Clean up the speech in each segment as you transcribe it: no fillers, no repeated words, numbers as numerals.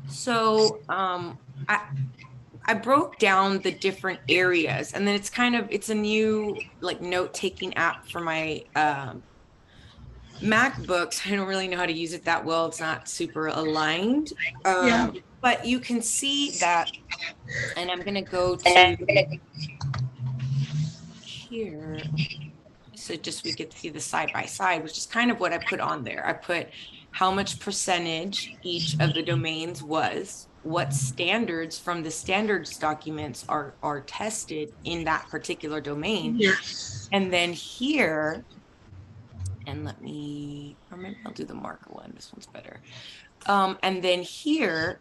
So I broke down the different areas, and then it's a new like note-taking app for my MacBooks. I don't really know how to use it that well. It's not super aligned. Yeah. But you can see that, and I'm gonna go to here. So just we get to see the side by side, which is kind of what I put on there. I put how much percentage each of the domains was, what standards from the standards documents are tested in that particular domain. Yes. And then here, and or maybe I'll do the marker one. This one's better. And then here,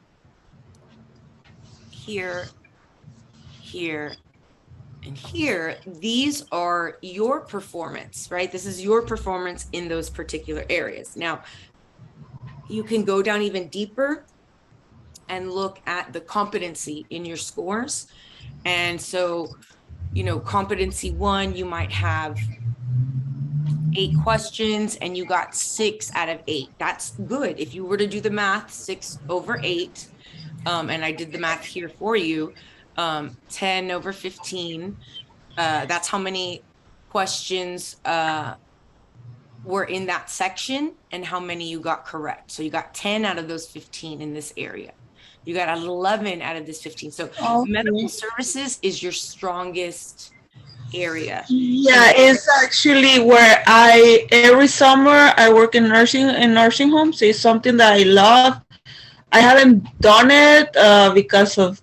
and here, these are your performance, right? This is your performance in those particular areas. Now, you can go down even deeper and look at the competency in your scores. And so, competency 1, you might have 8 questions and you got 6 out of 8. That's good. If you were to do the math, 6 over 8, and I did the math here for you, 10 over 15, that's how many questions were in that section and how many you got correct. So you got 10 out of those 15 in this area. You got 11 out of this 15. So medical services is your strongest area. Yeah, it's actually where every summer I work in nursing homes. It's something that I love. I haven't done it because of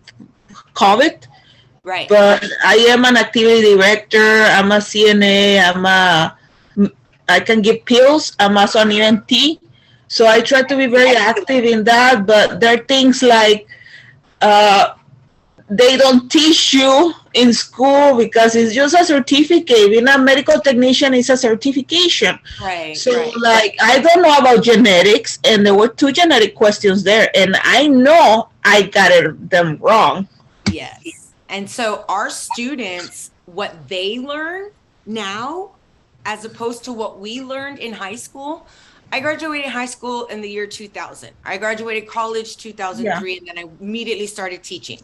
COVID. Right. But I am an activity director. I'm a CNA. I can give pills. I'm also an EMT. So I try to be very active in that. But there are things like they don't teach you in school because it's just a certificate. Being a medical technician is a certification. Right. So like I don't know about genetics, and there were 2 genetic questions there, and I know I got them wrong. Yes. And so our students, what they learn now, as opposed to what we learned in high school. I graduated high school in the year 2000. I graduated college 2003, and then I immediately started teaching.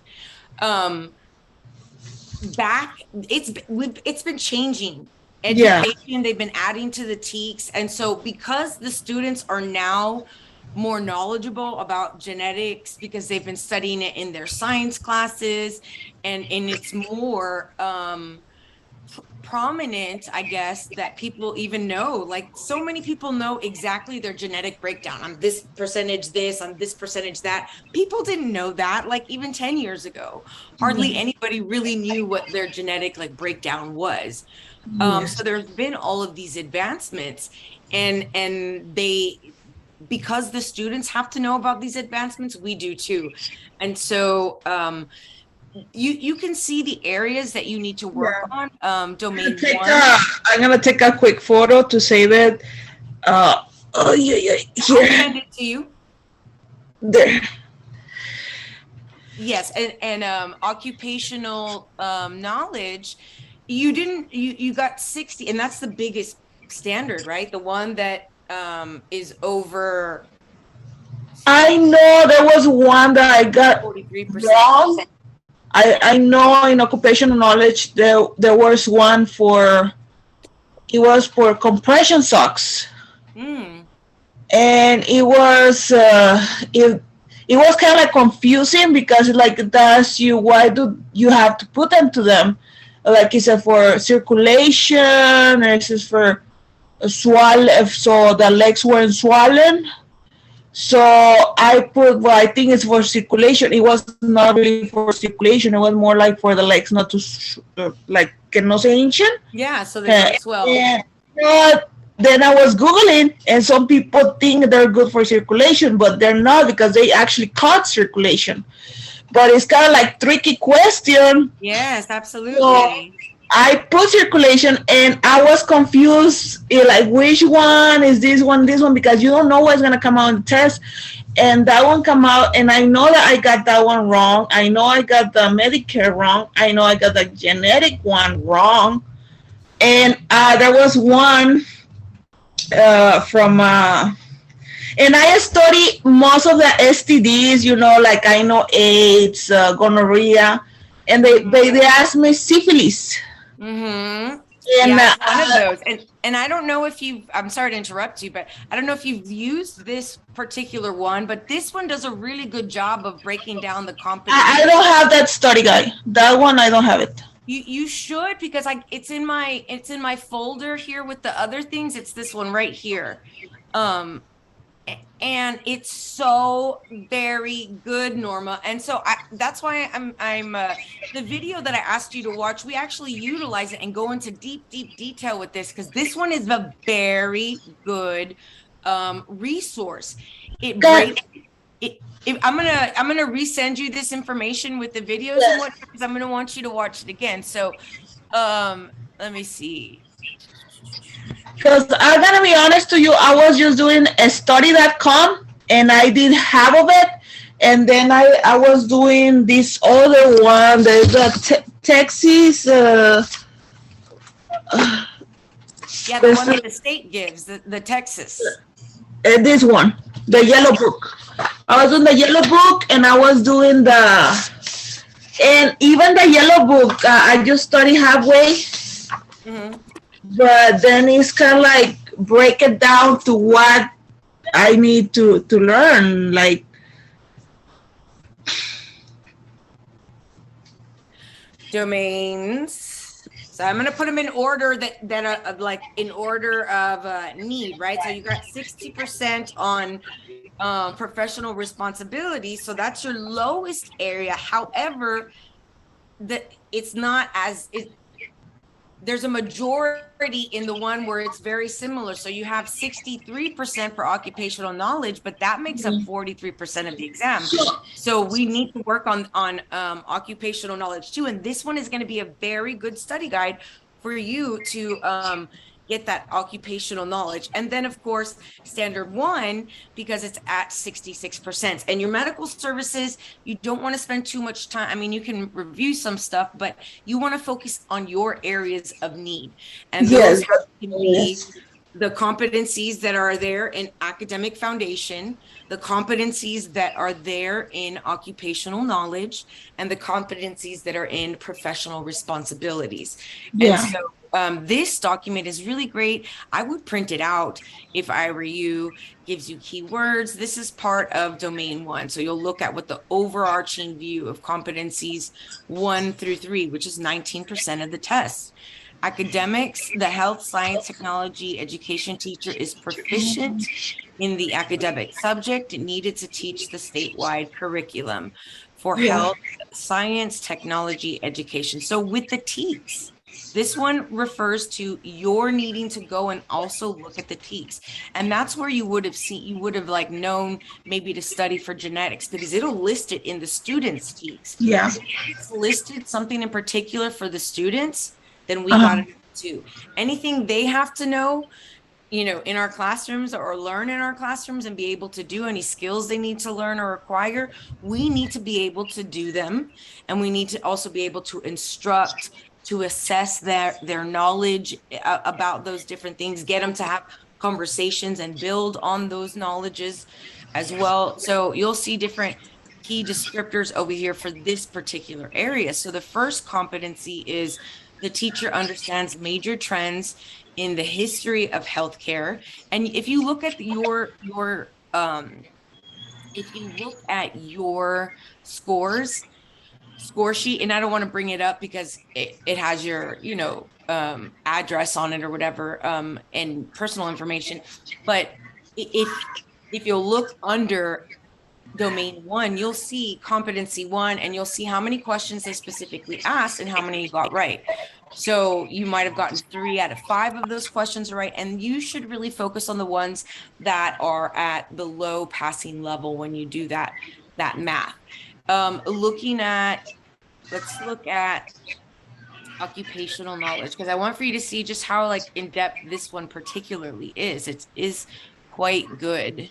It's been changing. Education, they've been adding to the TEXES. And so because the students are now more knowledgeable about genetics because they've been studying it in their science classes, and it's more prominent, I guess, that people even know. Like so many people know exactly their genetic breakdown. I'm this percentage this, I'm this percentage that. People didn't know that like even 10 years ago. Hardly anybody really knew what their genetic like breakdown was. So there's been all of these advancements, and they, because the students have to know about these advancements, we do too. And so you can see the areas that you need to work on. Domain 1. I'm gonna take a quick photo to save it. Here. I'll send it to you. There. Yes, and occupational knowledge. You got 60, and that's the biggest standard, right? The one that is over. I know there was one that I got 43% wrong. I know in occupational knowledge there was one it was for compression socks. And it was kind of like confusing because like it asks you why do you have to put them, like is it for circulation or is it for swollen, so the legs weren't swollen. So I put, well, I think it's for circulation. It was not really for circulation. It was more like for the legs not to, like, que no se hinchen. Yeah, so they don't swell. But then I was Googling, and some people think they're good for circulation, but they're not because they actually cause circulation. But it's kind of like tricky question. Yes, absolutely. So I put circulation, and I was confused, like which one is this one, because you don't know what's going to come out in the test. And that one come out, and I know that I got that one wrong. I know I got the Medicare wrong. I know I got the genetic one wrong. And there was one from, And I study most of the STDs, you know, like I know AIDS, gonorrhea, and they asked me syphilis. Mm-hmm. And Yeah, it's one of those. And I don't know if you've, I'm sorry to interrupt you, but I don't know if you've used this particular one, but this one does a really good job of breaking down the I competency. don't have that study guide. That one I don't have it. You should, because it's in my folder here with the other things. It's this one right here. Um, and it's so very good, Norma. And so that's why I'm the video that I asked you to watch, we actually utilize it and go into deep detail with this, because this one is a very good resource. It Can, breaks it. I'm gonna resend you this information with the videos and yes. what, because I'm gonna want you to watch it again. So let me see. Because I'm gonna be honest to you, I was just doing a study.com and I did half of it, and then I was doing this other one, the Texas. Yeah, the one that the state gives, the Texas. This one, the yellow book. I was doing the yellow book, and I was doing and even the yellow book, I just study halfway. Mm-hmm. But then it's kind of like break it down to what I need to learn. Like, domains. So I'm going to put them in order that are like in order of need, right? So you got 60% on professional responsibility. So that's your lowest area. However, it's not as there's a majority in the one where it's very similar. So you have 63% for occupational knowledge, but that makes up 43% of the exam. So we need to work on occupational knowledge too. And this one is going to be a very good study guide for you to get that occupational knowledge. And then of course, standard one, because it's at 66%. And your medical services, you don't want to spend too much time. I mean, you can review some stuff, but you want to focus on your areas of need. And those yes, can be the competencies that are there in academic foundation, the competencies that are there in occupational knowledge, and the competencies that are in professional responsibilities. yeah. And so this document is really great. I would print it out if I were you. Gives you keywords. This is part of domain one. So you'll look at what the overarching view of competencies 1 through 3, which is 19% of the test. Academics, the health, science, technology, education teacher is proficient in the academic subject needed to teach the statewide curriculum for health, science, technology, education. So with the TEKS, this one refers to your needing to go and also look at the TEKS. And that's where you would have like known maybe to study for genetics, because it'll list it in the students' TEKS. Yeah. If it's listed something in particular for the students, then we got to know too. Anything they have to know, in our classrooms or learn in our classrooms and be able to do, any skills they need to learn or acquire, we need to be able to do them. And we need to also be able to instruct, to assess their knowledge about those different things, get them to have conversations and build on those knowledges as well. So you'll see different key descriptors over here for this particular area. So the first competency is the teacher understands major trends in the history of healthcare. And if you look at your score sheet, and I don't want to bring it up because it has your, address on it or whatever, and personal information. But if you'll look under domain one, you'll see competency one, and you'll see how many questions they specifically asked and how many you got right. So you might have gotten 3 out of 5 of those questions right. And you should really focus on the ones that are at the low passing level when you do that math. Let's look at occupational knowledge, because I want for you to see just how like in depth this one particularly is. It is quite good.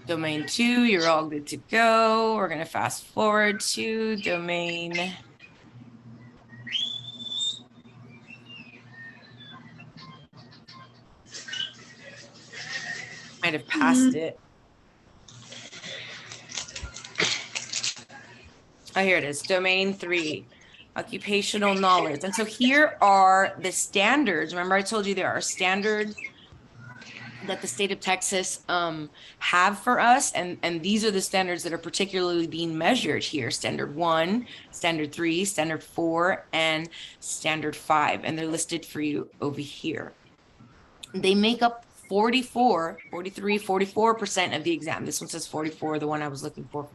Domain 2, you're all good to go. We're going to fast forward to domain. might have passed it. Oh, here it is. Domain 3, occupational knowledge. And so here are the standards. Remember, I told you there are standards that the state of Texas have for us. And these are the standards that are particularly being measured here. Standard 1, Standard 3, Standard 4, and Standard 5. And they're listed for you over here. They make up 44% of the exam. This one says 44, the one I was looking for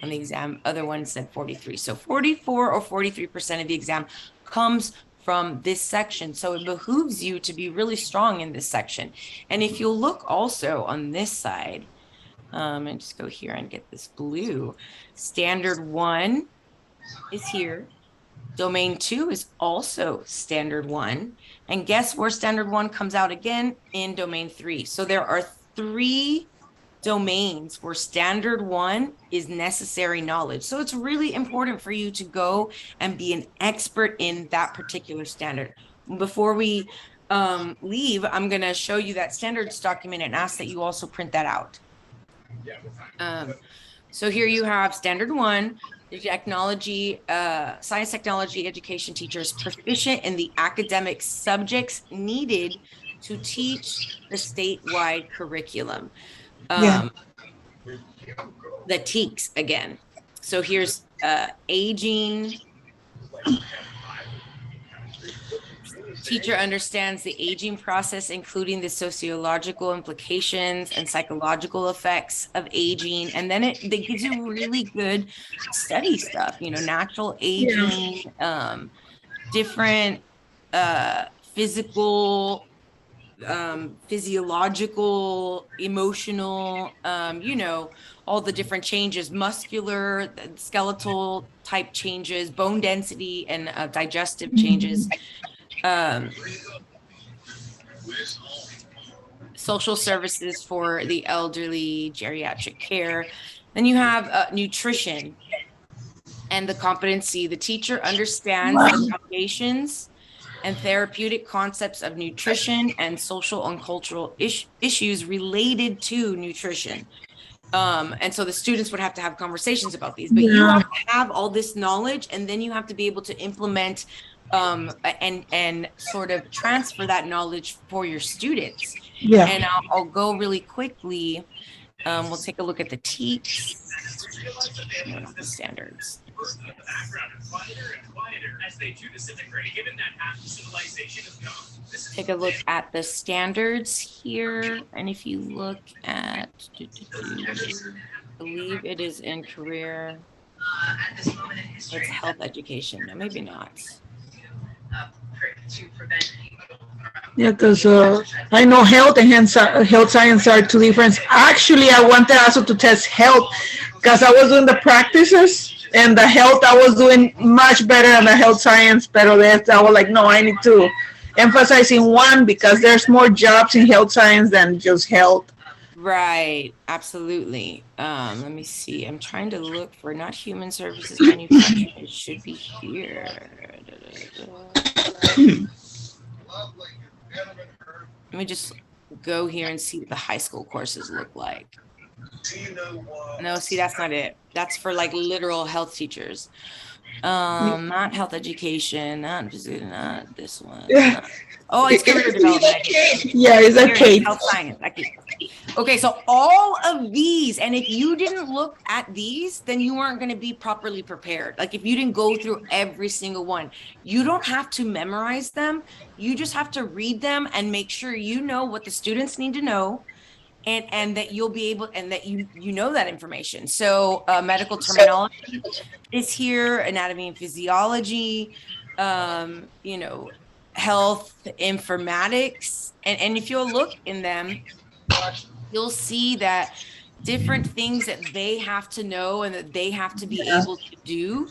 on the exam. Other one said 43. So 44 or 43% of the exam comes from this section. So it behooves you to be really strong in this section. And if you'll look also on this side, and just go here and get this blue, Standard 1 is here. Domain 2 is also Standard 1. And guess where Standard 1 comes out again? In Domain 3. So there are 3 domains where Standard 1 is necessary knowledge. So it's really important for you to go and be an expert in that particular standard. Before we leave, I'm going to show you that standards document and ask that you also print that out. So here you have Standard 1. The technology, science, technology, education teachers proficient in the academic subjects needed to teach the statewide curriculum. The TEXES again. So here's aging. Teacher understands the aging process, including the sociological implications and psychological effects of aging. And then it gives you really good study stuff, you know, natural aging, different physical, physiological, emotional, you know, all the different changes, muscular, skeletal type changes, bone density, and digestive changes. Social services for the elderly, geriatric care. Then you have nutrition and the competency. The teacher understands the foundations and therapeutic concepts of nutrition and social and cultural issues related to nutrition. And so the students would have to have conversations about these, but you have to have all this knowledge, and then you have to be able to implement and sort of transfer that knowledge for your students. And I'll go really quickly. We'll take a look at the TEXES, the standards. Take a look at the standards here, and if you look at, I believe it is in career, it's health education. No, maybe not. Yeah, because I know health and health science are 2 different. Actually, I wanted also to test health because I was doing the practices, and the health I was doing much better than the health science. But I was like, no, I need to emphasize in one because there's more jobs in health science than just health. Right, absolutely. Let me see. I'm trying to look for not human services manufacturing. It should be here. Let me just go here and see what the high school courses look like. No, see, that's not it. That's for like literal health teachers. Not health education, not this one. Oh, it's career development. Yeah, it's okay. Health science. Okay, so all of these, and if you didn't look at these, then you weren't going to be properly prepared. Like if you didn't go through every single one, you don't have to memorize them. You just have to read them and make sure you know what the students need to know. And that you'll be able, and that you know that information. So medical terminology is here, anatomy and physiology, you know, health informatics. And if you'll look in them, you'll see that different things that they have to know and that they have to be able to do.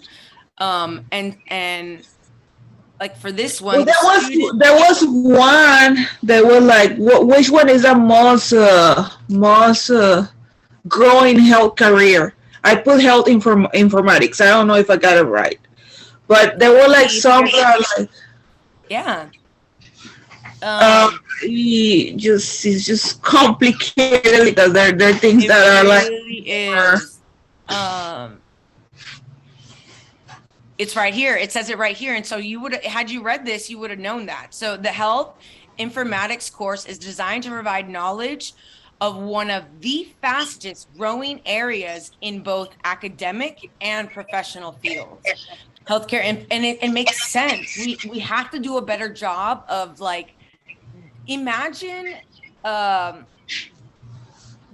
And like for this one, there was one that was like, which one is the most growing health career? I put health informatics. I don't know if I got it right, but there were like some like, yeah. It's just complicated because there are things It that are like really is. It's right here. It says it right here. And so you would, had you read this, you would have known that. So the health informatics course is designed to provide knowledge of one of the fastest growing areas in both academic and professional fields, healthcare. And it makes sense. We have to do a better job of, like, imagine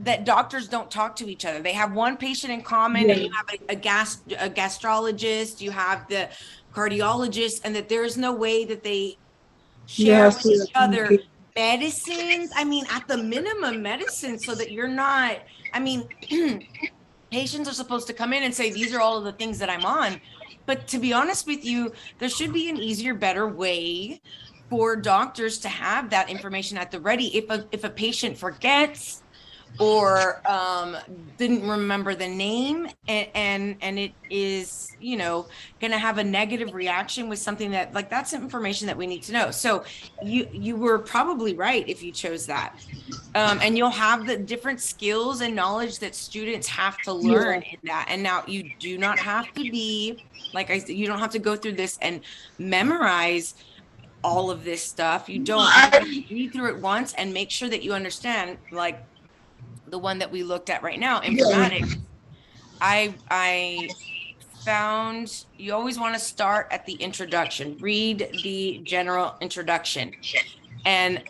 that doctors don't talk to each other. They have one patient in common, and you have a gastrologist, you have the cardiologist, and that there is no way that they share with each other medicines. I mean, at the minimum, medicine, so that you're not, I mean, patients are supposed to come in and say, these are all of the things that I'm on. But to be honest with you, there should be an easier, better way for doctors to have that information at the ready. If a patient forgets or didn't remember the name, and it is, you know, going to have a negative reaction with something that, like, that's information that we need to know. So you were probably right if you chose that. And you'll have the different skills and knowledge that students have to learn in that. And now you do not have to be, like I said, you don't have to go through this and memorize all of this stuff. You don't. You have to read through it once and make sure that you understand, like the one that we looked at right now, informatics. I found you always want to start at the introduction. Read the general introduction, and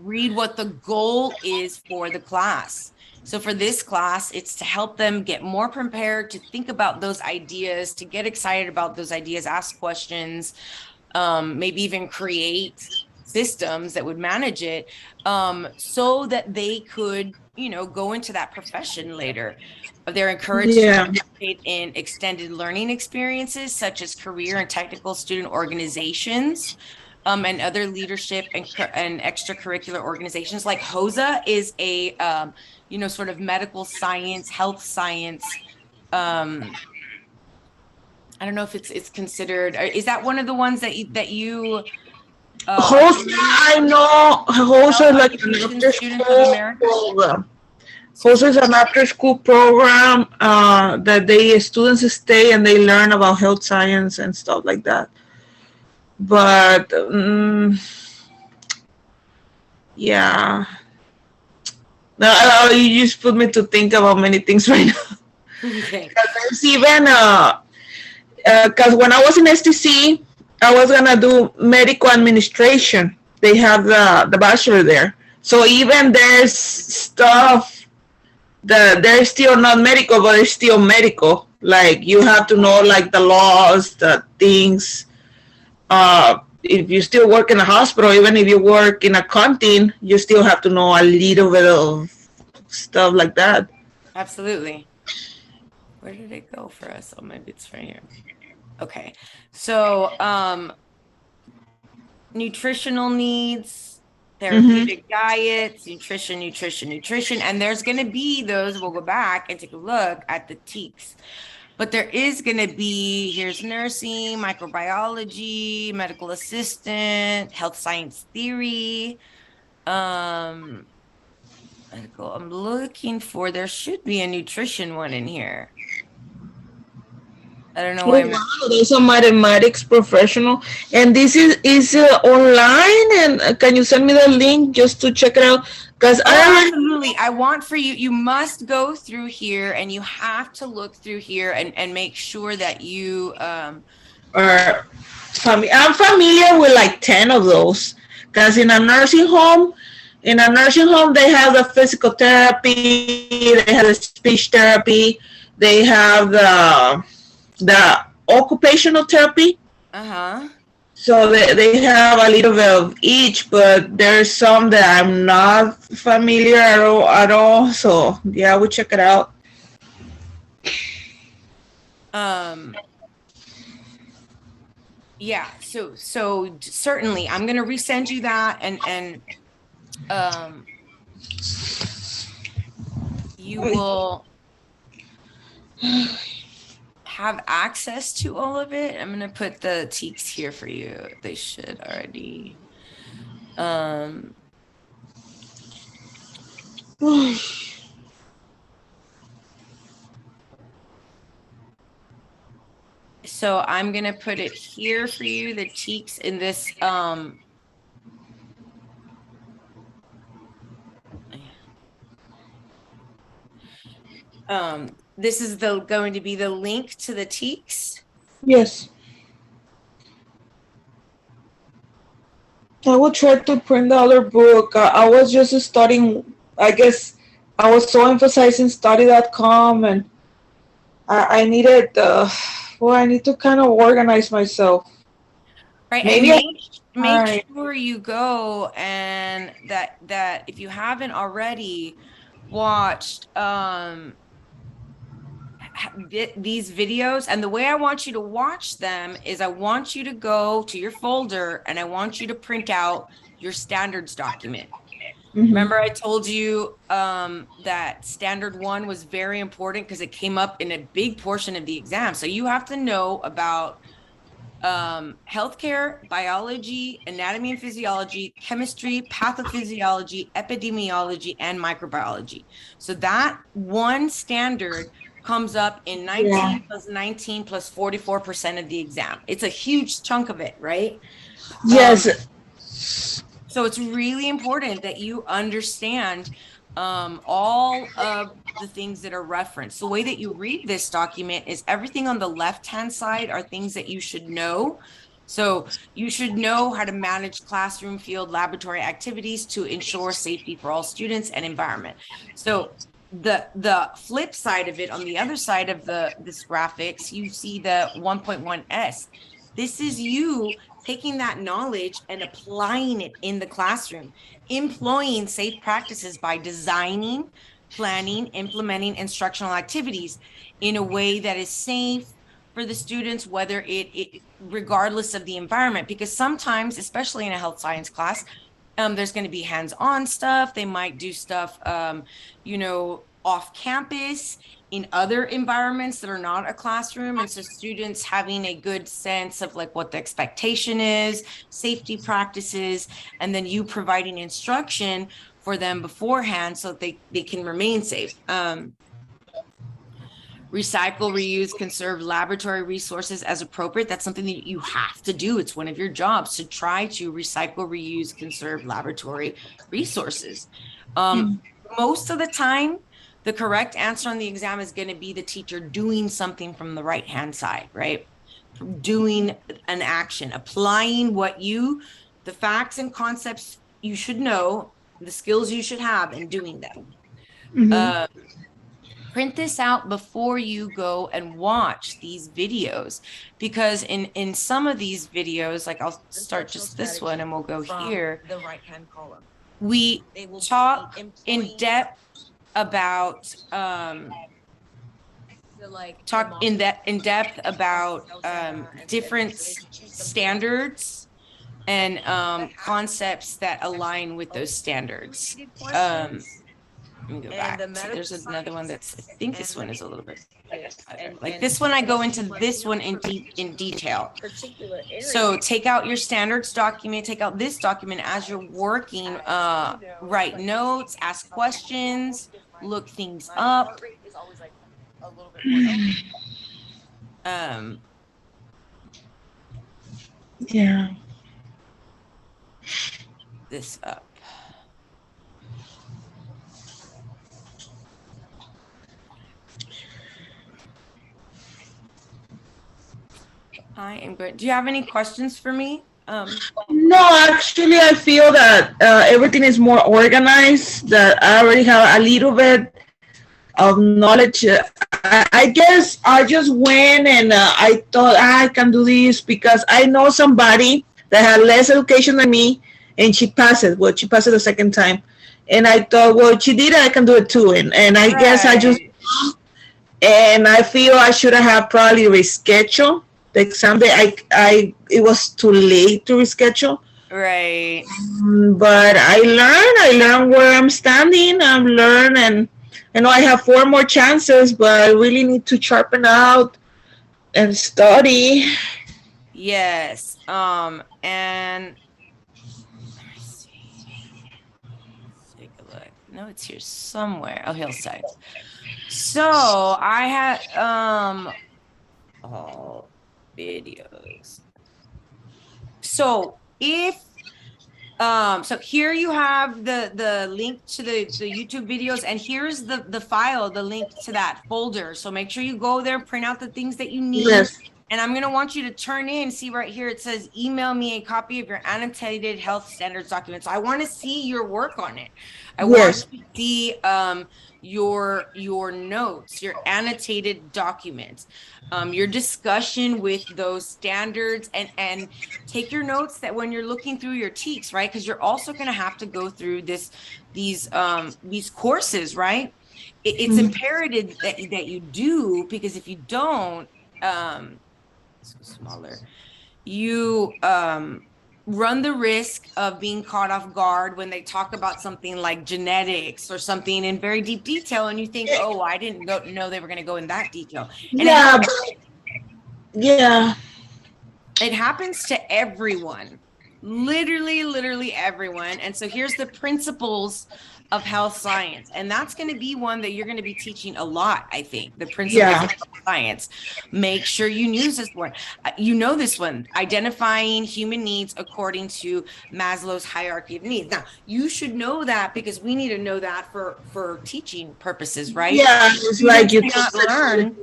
read what the goal is for the class. So for this class, it's to help them get more prepared, to think about those ideas, to get excited about those ideas, ask questions, maybe even create systems that would manage it, so that they could, you know, go into that profession later. They're encouraged to participate in extended learning experiences such as career and technical student organizations, and other leadership and extracurricular organizations. Like HOSA is a, you know, sort of medical science, health science. I don't know if it's considered. Is that one of the ones that you HOSA, I know HOSA, like an after school program. HOSA is an after school program that students stay and they learn about health science and stuff like that. But yeah, no, you just put me to think about many things right now. Okay. There's even because when I was in STC, I was gonna do medical administration. They have the bachelor there, so even there's stuff that they're still not medical, but it's still medical. Like you have to know, like, the laws, the things. If you still work in a hospital, even if you work in a canteen, you still have to know a little bit of stuff like that. Absolutely. Where did it go for us? Oh, maybe it's right here. Okay. So, nutritional needs, therapeutic diets, nutrition. And there's going to be those, we'll go back and take a look at the TEXES. But there is going to be, here's nursing, microbiology, medical assistant, health science theory. I'm looking for, there should be a nutrition one in here. I don't know why. Wow, there's a mathematics professional. And this is online. And can you send me the link just to check it out? Because absolutely, I want for you, you must go through here and you have to look through here and make sure that you I'm familiar with like 10 of those. Because in a nursing home, they have the physical therapy, they have the speech therapy, they have the occupational therapy. So they have a little bit of each, but there's some that I'm not familiar at all. So yeah, we'll check it out. Yeah, so certainly I'm gonna resend you that, and you will have access to all of it. I'm going to put the TEKS here for you. They should already. So I'm going to put it here for you, the TEKS in this, this is going to be the link to the TEKS. Yes. I will try to print the other book. I was just studying, I guess I was so emphasizing study.com, and I needed, I need to kind of organize myself. Right. Maybe and make sure you go and that if you haven't already watched these videos, and the way I want you to watch them is I want you to go to your folder and I want you to print out your standards document. Remember I told you that standard 1 was very important because it came up in a big portion of the exam. So you have to know about healthcare, biology, anatomy and physiology, chemistry, pathophysiology, epidemiology, and microbiology. So that one standard comes up in 19 plus 19 plus 44% of the exam. It's a huge chunk of it, right? Yes. So it's really important that you understand all of the things that are referenced. The way that you read this document is everything on the left-hand side are things that you should know. So you should know how to manage classroom, field, laboratory activities to ensure safety for all students and environment. So the flip side of it, on the other side of this graphics, you see the 1.1S. This is you taking that knowledge and applying it in the classroom, employing safe practices by designing, planning, implementing instructional activities in a way that is safe for the students, whether it regardless of the environment, because sometimes, especially in a health science class, there's going to be hands-on stuff. They might do stuff, off campus in other environments that are not a classroom. And so students having a good sense of like what the expectation is, safety practices, and then you providing instruction for them beforehand so that they can remain safe. Recycle, reuse, conserve laboratory resources as appropriate. That's something that you have to do. It's one of your jobs to try to recycle, reuse, conserve laboratory resources. Most of the time, the correct answer on the exam is going to be the teacher doing something from the right-hand side, right? Doing an action, applying the facts and concepts you should know, the skills you should have, and doing them. Print this out before you go and watch these videos, because in some of these videos, like I'll start just this one and we'll go here. The right-hand column. We talk in depth about different standards and concepts that align with those standards. Let me go back. There's another one I think this one is a little bit like this one. I go into this one in detail. So take out your standards document, take out this document as you're working, write notes, ask questions, look things up. Yeah. This up. I am good. Do you have any questions for me? No, actually, I feel that everything is more organized, that I already have a little bit of knowledge. I guess I just went and I thought I can do this because I know somebody that had less education than me and she passed it. Well, she passed it the second time. And I thought, well, she did it, I can do it too. And I guess I just, and I feel I should have probably rescheduled the exam day. It was too late to reschedule. Right. But I learned where I'm standing. I've learned, and I know I have 4 more chances, but I really need to sharpen out and study. Yes. And let me see. Let's take a look. No, it's here somewhere. Oh, Hillside. So I had all videos. So if so here you have the link to the YouTube videos, and here's the file, the link to that folder. So make sure you go there, print out the things that you need. Yes. And I'm going to want you to turn in, see right here, it says email me a copy of your annotated health standards document. So I want to see your work on it. I want Yes. to see your notes, your annotated documents, your discussion with those standards, and take your notes that when you're looking through your TEKS, right? Because you're also going to have to go through these courses, right? It's imperative that you do, because if you don't, so smaller, you run the risk of being caught off guard when they talk about something like genetics or something in very deep detail, and you think, oh, I didn't know they were going to go in that detail. And Yeah. Yeah. it happens to everyone, literally everyone. And so here's the principles of health science, and that's going to be one that you're going to be teaching a lot. I think the principles of health science. Make sure you use this one. You know this one: identifying human needs according to Maslow's hierarchy of needs. Now you should know that, because we need to know that for teaching purposes, right? Yeah, it's like you cannot learn.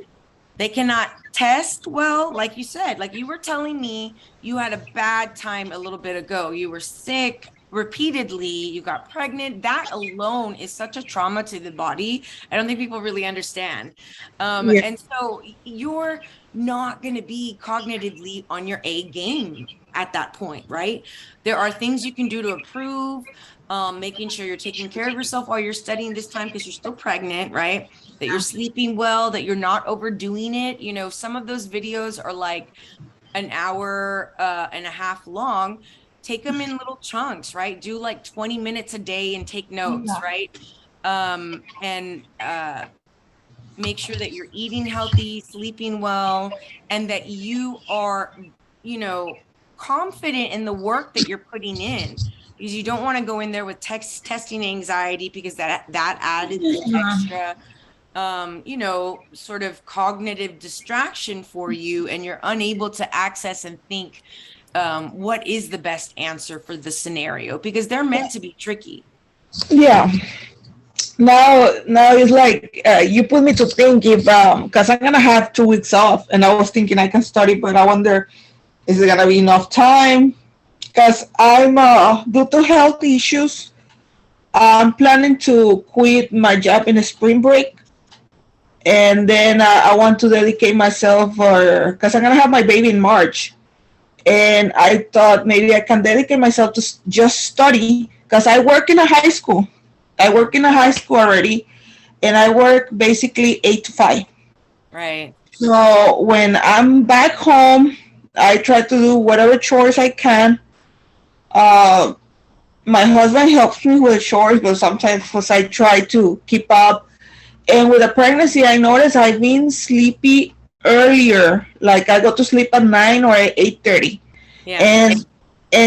They cannot test well, like you said. Like you were telling me, you had a bad time a little bit ago. You were sick repeatedly, you got pregnant. That alone is such a trauma to the body. I don't think people really understand. And so you're not going to be cognitively on your A game at that point, right? There are things you can do to improve, making sure you're taking care of yourself while you're studying this time, because you're still pregnant, right? That you're sleeping well, that you're not overdoing it. You know, some of those videos are like an hour and a half long. Take them in little chunks, right? Do like 20 minutes a day and take notes, right? And make sure that you're eating healthy, sleeping well, and that you are, you know, confident in the work that you're putting in, because you don't want to go in there with testing anxiety, because that added extra you know, sort of cognitive distraction for you, and you're unable to access and think what is the best answer for the scenario, because they're meant to be tricky. Yeah. Now it's like you put me to think, if because I'm gonna have 2 weeks off, and I was thinking I can study, but I wonder, is it gonna be enough time? Because I'm due to health issues, I'm planning to quit my job in the spring break, and then I want to dedicate myself for, because I'm gonna have my baby in March, and I thought maybe I can dedicate myself to just study, because I work in a high school. I work in a high school already, and I work basically 8 to 5. Right. So when I'm back home, I try to do whatever chores I can. Uh, my husband helps me with chores, but sometimes because I try to keep up. And with the pregnancy, I notice I've been sleepy earlier. Like I go to sleep at 9 or at 8:30. Yeah. And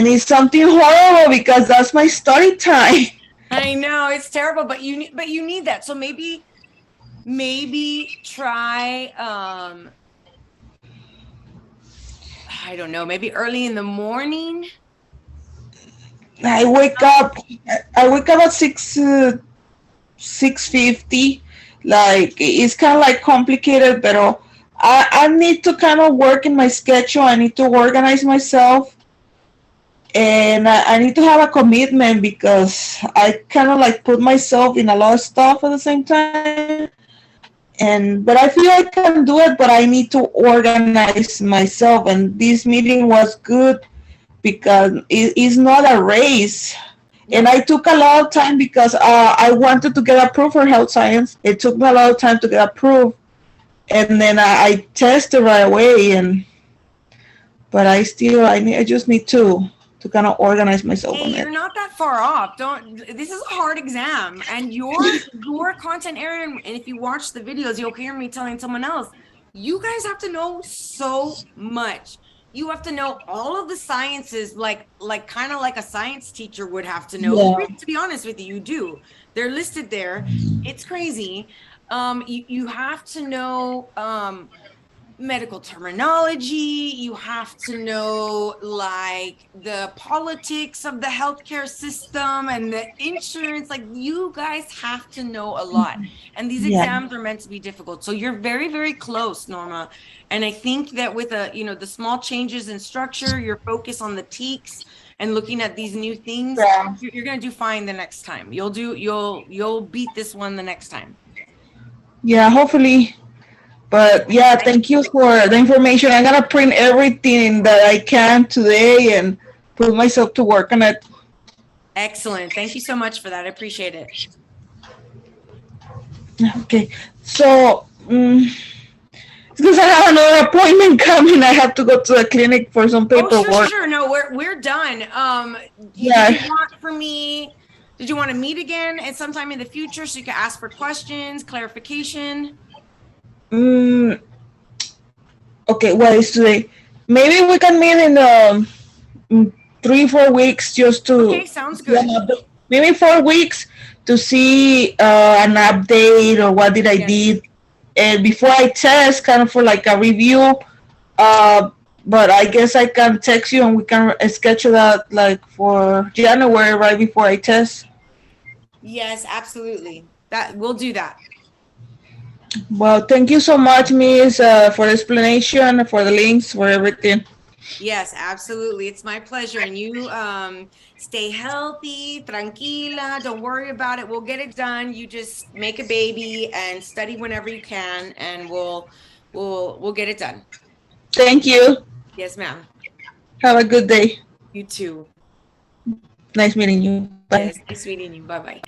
it's something horrible, because that's my study time. I know it's terrible, but you need that. So maybe try I don't know, maybe early in the morning. I wake up at 6:50. Like it's kind of like complicated, but I need to kind of work in my schedule. I need to organize myself, and I need to have a commitment, because I kind of like put myself in a lot of stuff at the same time. But I feel I can do it, but I need to organize myself. And this meeting was good, because it's not a race. And I took a lot of time, because I wanted to get approved for health science. It took me a lot of time to get approved, and then I tested right away. But I just need to kind of organize myself. Hey, you're not that far off. This is a hard exam, and your content area, and if you watch the videos, you'll hear me telling someone else, You guys have to know so much. You have to know all of the sciences, like kind of like a science teacher would have to know. Yeah. To be honest with you, you do. They're listed there. It's crazy. You have to know medical terminology. You have to know like the politics of the healthcare system and the insurance. Like you guys have to know a lot. And these Yeah. exams are meant to be difficult. So you're very, very close, Norma. And I think that with the small changes in structure, your focus on the TEKS and looking at these new things, Yeah. you're gonna do fine the next time. You'll beat this one the next time. Yeah, hopefully. But yeah, thank you for the information. I'm gonna print everything that I can today and put myself to work on it. Excellent. Thank you so much for that. I appreciate it. Okay. So, because I have another appointment coming, I have to go to the clinic for some paperwork. Oh, sure. No, we're done. Yeah. Did you want for me? Did you want to meet again at sometime in the future so you can ask for questions, clarification? Okay. What is today? Maybe we can meet in 3-4 weeks just to. Okay, sounds good. Maybe 4 weeks to see an update or what did I did, and before I test, kind of for like a review. But I guess I can text you and we can schedule that like for January right before I test. Yes, absolutely. That we'll do that. Well, thank you so much, Miss, for the explanation, for the links, for everything. Yes, absolutely. It's my pleasure. And you stay healthy, tranquila. Don't worry about it. We'll get it done. You just make a baby and study whenever you can, and we'll get it done. Thank you. Yes, ma'am. Have a good day. You too. Nice meeting you. Bye. Yes, nice meeting you. Bye-bye.